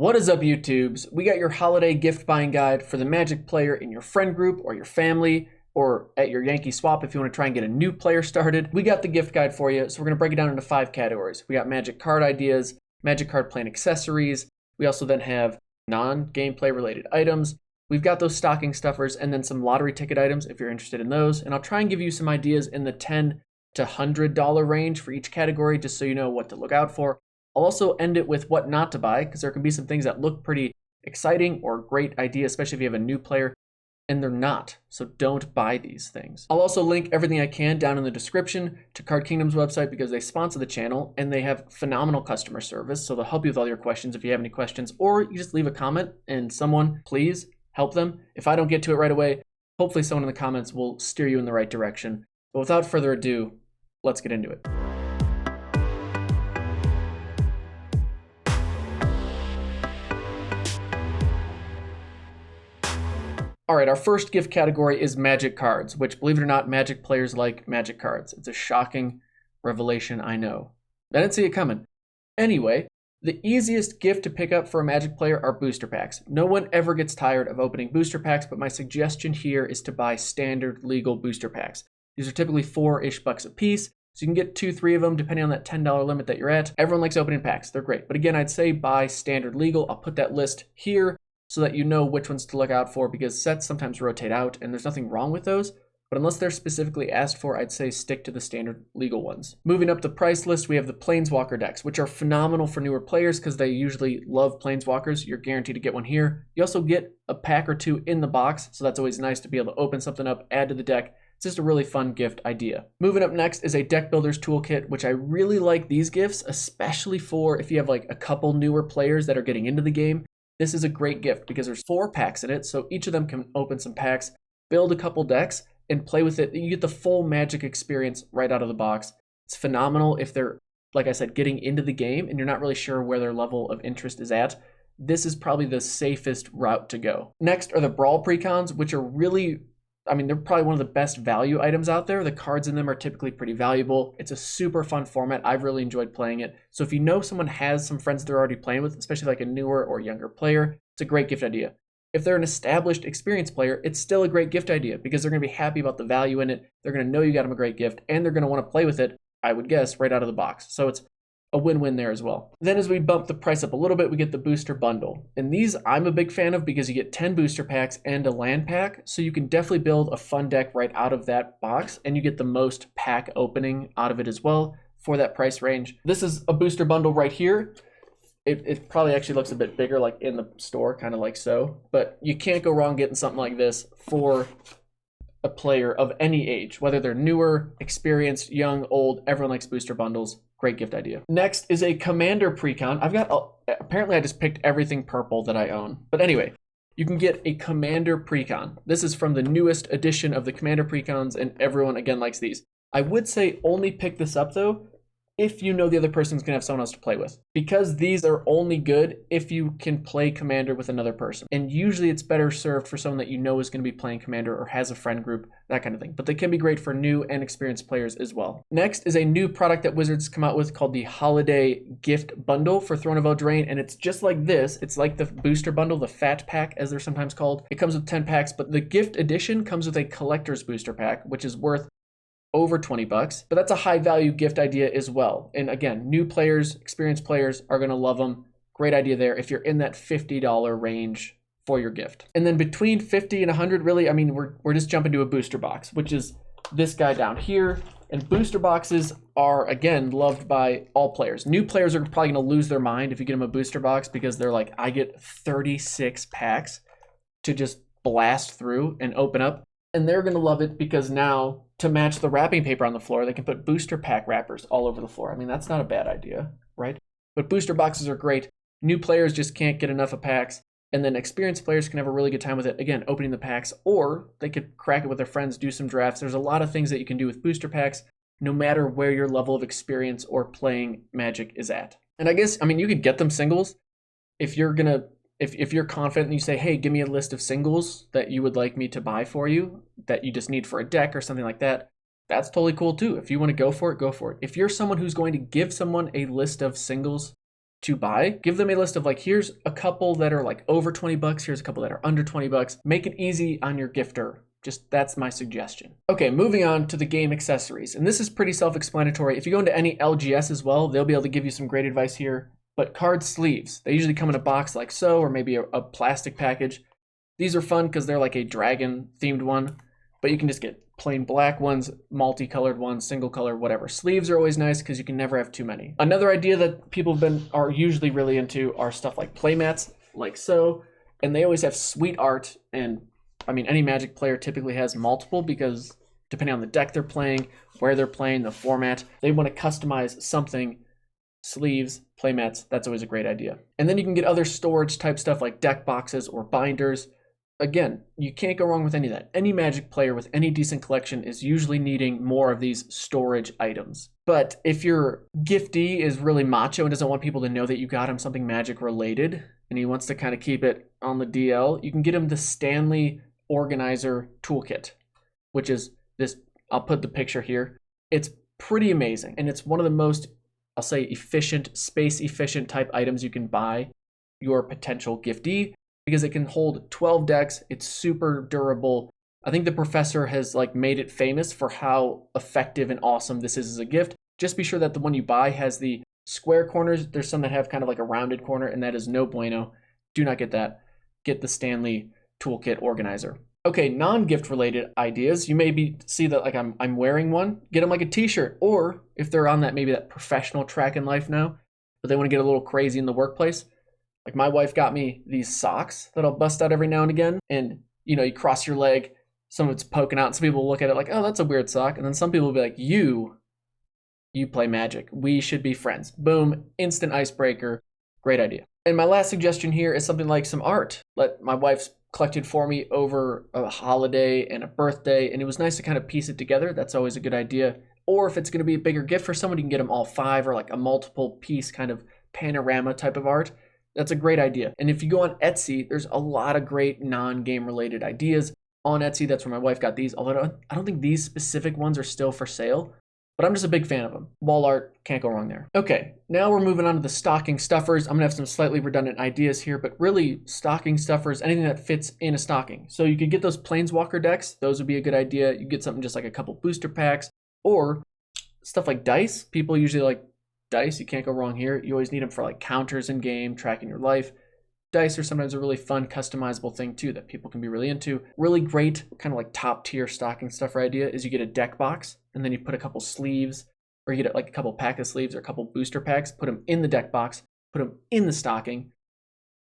What is up, YouTubes? We got your holiday gift buying guide for the Magic player in your friend group or your family or at your Yankee swap if you want to try and get a new player started. We got the gift guide for you, so we're going to break it down into 5 categories. We got Magic card ideas, Magic card playing accessories. We also then have non-gameplay related items. We've got those stocking stuffers and then some lottery ticket items if you're interested in those. And I'll try and give you some ideas in the $10 to $100 range for each category just so you know what to look out for. I'll also end it with what not to buy, because there can be some things that look pretty exciting or great idea, especially if you have a new player, and they're not. So don't buy these things. I'll also link everything I can down in the description to Card Kingdom's website because they sponsor the channel and they have phenomenal customer service. So they'll help you with all your questions if you have any questions, or you just leave a comment and someone, please help them. If I don't get to it right away, hopefully someone in the comments will steer you in the right direction. But without further ado, let's get into it. All right, our first gift category is Magic cards, which, believe it or not, Magic players like Magic cards. It's a shocking revelation, I know. I didn't see it coming. Anyway, the easiest gift to pick up for a Magic player are booster packs. No one ever gets tired of opening booster packs, but my suggestion here is to buy standard legal booster packs. These are typically $4-ish a piece, so you can get 2-3 of them depending on that $10 limit that you're at. Everyone likes opening packs, they're great. But again, I'd say buy standard legal. I'll put that list here so that you know which ones to look out for, because sets sometimes rotate out and there's nothing wrong with those. But unless they're specifically asked for, I'd say stick to the standard legal ones. Moving up the price list, we have the Planeswalker decks, which are phenomenal for newer players because they usually love Planeswalkers. You're guaranteed to get one here. You also get a pack or 2 in the box, so that's always nice to be able to open something up, add to the deck. It's just a really fun gift idea. Moving up next is a Deck Builder's Toolkit, which I really like these gifts, especially for if you have like a couple newer players that are getting into the game. This is a great gift because there's 4 packs in it, so each of them can open some packs, build a couple decks, and play with it. You get the full Magic experience right out of the box. It's phenomenal if they're, like I said, getting into the game and you're not really sure where their level of interest is at. This is probably the safest route to go. Next are the Brawl Precons, which are really, they're probably one of the best value items out there. The cards in them are typically pretty valuable. It's a super fun format. I've really enjoyed playing it. So if you know someone has some friends they're already playing with, especially like a newer or younger player, it's a great gift idea. If they're an established, experienced player, it's still a great gift idea because they're going to be happy about the value in it. They're going to know you got them a great gift, and they're going to want to play with it, I would guess, right out of the box. So it's a win-win there as well. Then as we bump the price up a little bit, we get the booster bundle. And these I'm a big fan of because you get 10 booster packs and a land pack. So you can definitely build a fun deck right out of that box, and you get the most pack opening out of it as well for that price range. This is a booster bundle right here. It probably actually looks a bit bigger like in the store, kind of like so. But you can't go wrong getting something like this for a player of any age, whether they're newer, experienced, young, old. Everyone likes booster bundles. Great gift idea. Next is a Commander Precon. Apparently I just picked everything purple that I own. But anyway, you can get a Commander Precon. This is from the newest edition of the Commander Precons, and everyone, again, likes these. I would say only pick this up, though, if you know the other person's gonna have someone else to play with, because these are only good if you can play Commander with another person. And usually it's better served for someone that you know is gonna be playing Commander or has a friend group, that kind of thing. But they can be great for new and experienced players as well. Next is a new product that Wizards come out with called the Holiday Gift Bundle for Throne of Eldraine. And it's just like this. It's like the booster bundle, the fat pack as they're sometimes called. It comes with 10 packs, but the gift edition comes with a collector's booster pack, which is worth over $20, but that's a high value gift idea as well. And again, new players, experienced players are going to love them. Great idea there if you're in that $50 range for your gift. And then between 50 and 100, really, we're just jumping to a booster box, which is this guy down here. And booster boxes are, again, loved by all players. New players are probably going to lose their mind if you get them a booster box because they're like, I get 36 packs to just blast through and open up. And they're going to love it because now, to match the wrapping paper on the floor, they can put booster pack wrappers all over the floor. That's not a bad idea, right? But booster boxes are great. New players just can't get enough of packs. And then experienced players can have a really good time with it. Again, opening the packs, or they could crack it with their friends, do some drafts. There's a lot of things that you can do with booster packs, no matter where your level of experience or playing Magic is at. And I guess, you could get them singles if you're going to if you're confident and you say, hey, give me a list of singles that you would like me to buy for you, that you just need for a deck or something like that, that's totally cool too. If you want to go for it, go for it. If you're someone who's going to give someone a list of singles to buy. Give them a list of like, here's a couple that are like over 20 bucks, here's a couple that are under 20 bucks. Make it easy on your gifter. Just that's my suggestion. Okay, moving on to the game accessories. And this is pretty self-explanatory. If you go into any LGS as well, they'll be able to give you some great advice here. But card sleeves, they usually come in a box like so, or maybe a plastic package. These are fun because they're like a dragon themed one, but you can just get plain black ones, multicolored ones, single color, whatever. Sleeves are always nice because you can never have too many. Another idea that people are usually really into are stuff like playmats, like so, and they always have sweet art. And I mean, any Magic player typically has multiple because depending on the deck they're playing, where they're playing, the format, they want to customize something. Sleeves, playmats, that's always a great idea. And then you can get other storage type stuff like deck boxes or binders. Again, you can't go wrong with any of that. Any Magic player with any decent collection is usually needing more of these storage items. But if your giftee is really macho and doesn't want people to know that you got him something Magic related, and he wants to kind of keep it on the DL, you can get him the Stanley Organizer Toolkit, which is this, I'll put the picture here. It's pretty amazing, and it's one of the most, I'll say, efficient, space efficient type items you can buy your potential giftee, because it can hold 12 decks. It's super durable. I think the professor has like made it famous for how effective and awesome this is as a gift. Just be sure that the one you buy has the square corners. There's some that have kind of like a rounded corner, and that is no bueno. Do not get that. Get the Stanley Toolkit Organizer. Okay, non-gift related ideas. You maybe see that like I'm wearing one. Get them like a t-shirt, or if they're on that maybe that professional track in life now, but they want to get a little crazy in the workplace. Like my wife got me these socks that I'll bust out every now and again. And you know, you cross your leg, some of it's poking out. Some people look at it like, oh, that's a weird sock. And then some people will be like, you play Magic. We should be friends. Boom, instant icebreaker. Great idea. And my last suggestion here is something like some art. My wife's collected for me over a holiday and a birthday, and it was nice to kind of piece it together. That's always a good idea. Or if it's going to be a bigger gift for someone, you can get them all 5 or like a multiple piece kind of panorama type of art. That's a great idea. And if you go on Etsy, there's a lot of great non-game related ideas on Etsy. That's where my wife got these, although I don't think these specific ones are still for sale, but I'm just a big fan of them. Wall art, can't go wrong there. Okay, now we're moving on to the stocking stuffers. I'm gonna have some slightly redundant ideas here, but really stocking stuffers, anything that fits in a stocking. So you could get those Planeswalker decks. Those would be a good idea. You get something just like a couple booster packs, or stuff like dice. People usually like dice. You can't go wrong here. You always need them for like counters in game, tracking your life. Dice are sometimes a really fun customizable thing too that people can be really into. Really great kind of like top tier stocking stuffer idea is you get a deck box and then you put a couple sleeves, or you get like a couple pack of sleeves or a couple booster packs, put them in the deck box, put them in the stocking.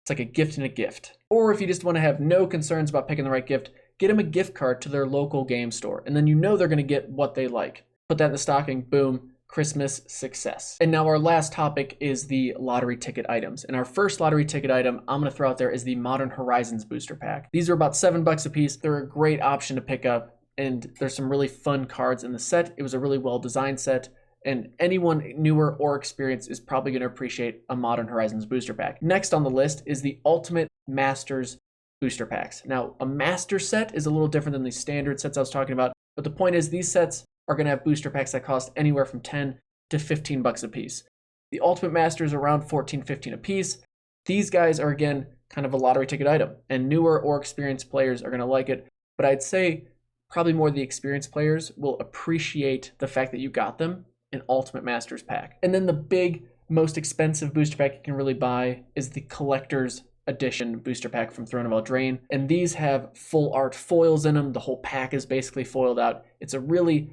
It's like a gift in a gift. Or if you just want to have no concerns about picking the right gift, get them a gift card to their local game store, and then you know they're going to get what they like. Put that in the stocking, boom, Christmas success. And now our last topic is the lottery ticket items. And our first lottery ticket item I'm going to throw out there is the Modern Horizons booster pack. These are about $7 a piece. They're a great option to pick up, and there's some really fun cards in the set. It was a really well designed set, and anyone newer or experienced is probably going to appreciate a Modern Horizons booster pack. Next on the list is the Ultimate Masters booster packs. Now, a master set is a little different than the standard sets I was talking about, but the point is these sets are going to have booster packs that cost anywhere from 10 to 15 bucks a piece. The Ultimate Masters are around 14, 15 a piece. These guys are, again, kind of a lottery ticket item, and newer or experienced players are going to like it, but I'd say probably more the experienced players will appreciate the fact that you got them an Ultimate Masters pack. And then the big, most expensive booster pack you can really buy is the Collector's Edition booster pack from Throne of Eldraine, and these have full art foils in them. The whole pack is basically foiled out. It's a really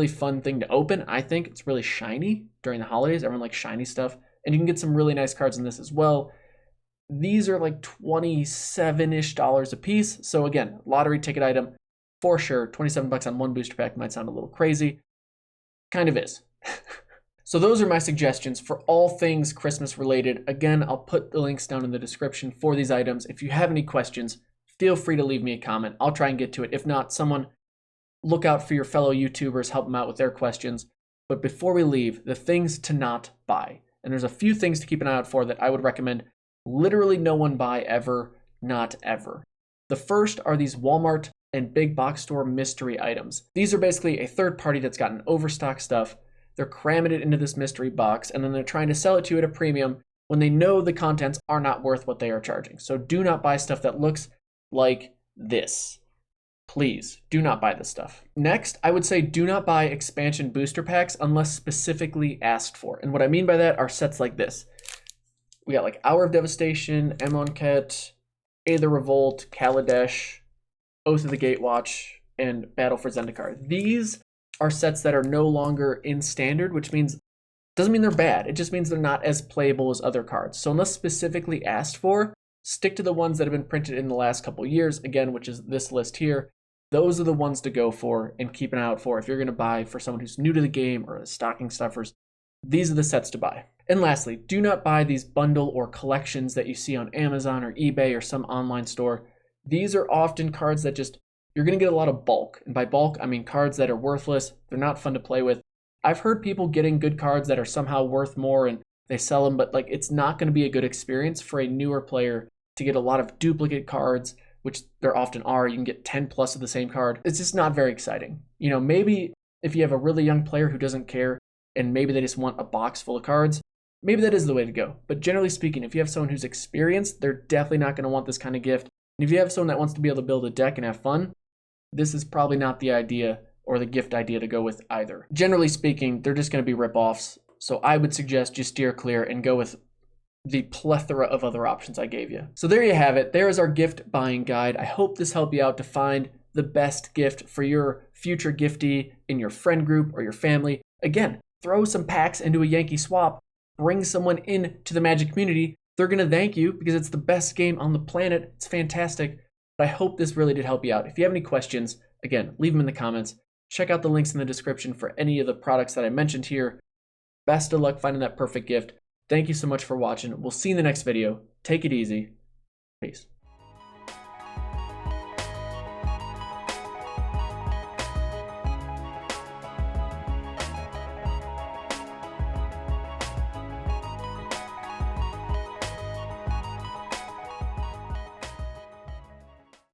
fun thing to open. I think it's really shiny during the holidays. Everyone likes shiny stuff, and you can get some really nice cards in this as well. These are like $27-ish a piece. So again, lottery ticket item for sure. 27 bucks on one booster pack might sound a little crazy. Kind of is. So those are my suggestions for all things Christmas related. Again, I'll put the links down in the description for these items. If you have any questions, feel free to leave me a comment. I'll try and get to it. If not, someone look out for your fellow YouTubers, help them out with their questions. But before we leave, the things to not buy. And there's a few things to keep an eye out for that I would recommend literally no one buy ever, not ever. The first are these Walmart and big box store mystery items. These are basically a third party that's gotten overstock stuff. They're cramming it into this mystery box, and then they're trying to sell it to you at a premium, when they know the contents are not worth what they are charging. So do not buy stuff that looks like this. Please do not buy this stuff. Next, I would say do not buy expansion booster packs unless specifically asked for. And what I mean by that are sets like this. We got like Hour of Devastation, Amonkhet, Aether Revolt, Kaladesh, Oath of the Gatewatch, and Battle for Zendikar. These are sets that are no longer in standard, which means doesn't mean they're bad. It just means they're not as playable as other cards. So unless specifically asked for, stick to the ones that have been printed in the last couple years, again, which is this list here. Those are the ones to go for and keep an eye out for if you're going to buy for someone who's new to the game or the stocking stuffers. These are the sets to buy. And lastly, do not buy these bundle or collections that you see on Amazon or eBay or some online store. These are often cards that just, you're going to get a lot of bulk. And by bulk, I mean cards that are worthless. They're not fun to play with. I've heard people getting good cards that are somehow worth more and they sell them, but like it's not going to be a good experience for a newer player to get a lot of duplicate cards, which there often are. You can get 10 plus of the same card. It's just not very exciting. You know, maybe if you have a really young player who doesn't care and maybe they just want a box full of cards, maybe that is the way to go. But generally speaking, if you have someone who's experienced, they're definitely not going to want this kind of gift. And if you have someone that wants to be able to build a deck and have fun, this is probably not the idea or the gift idea to go with either. Generally speaking, they're just going to be rip-offs. So I would suggest you steer clear and go with the plethora of other options I gave you. So there you have it. There is our gift buying guide. I hope this helped you out to find the best gift for your future giftee in your friend group or your family. Again, throw some packs into a Yankee swap. Bring someone into the Magic community. They're going to thank you because it's the best game on the planet. It's fantastic. But I hope this really did help you out. If you have any questions, again, leave them in the comments. Check out the links in the description for any of the products that I mentioned here. Best of luck finding that perfect gift. Thank you so much for watching. We'll see you in the next video. Take it easy. Peace.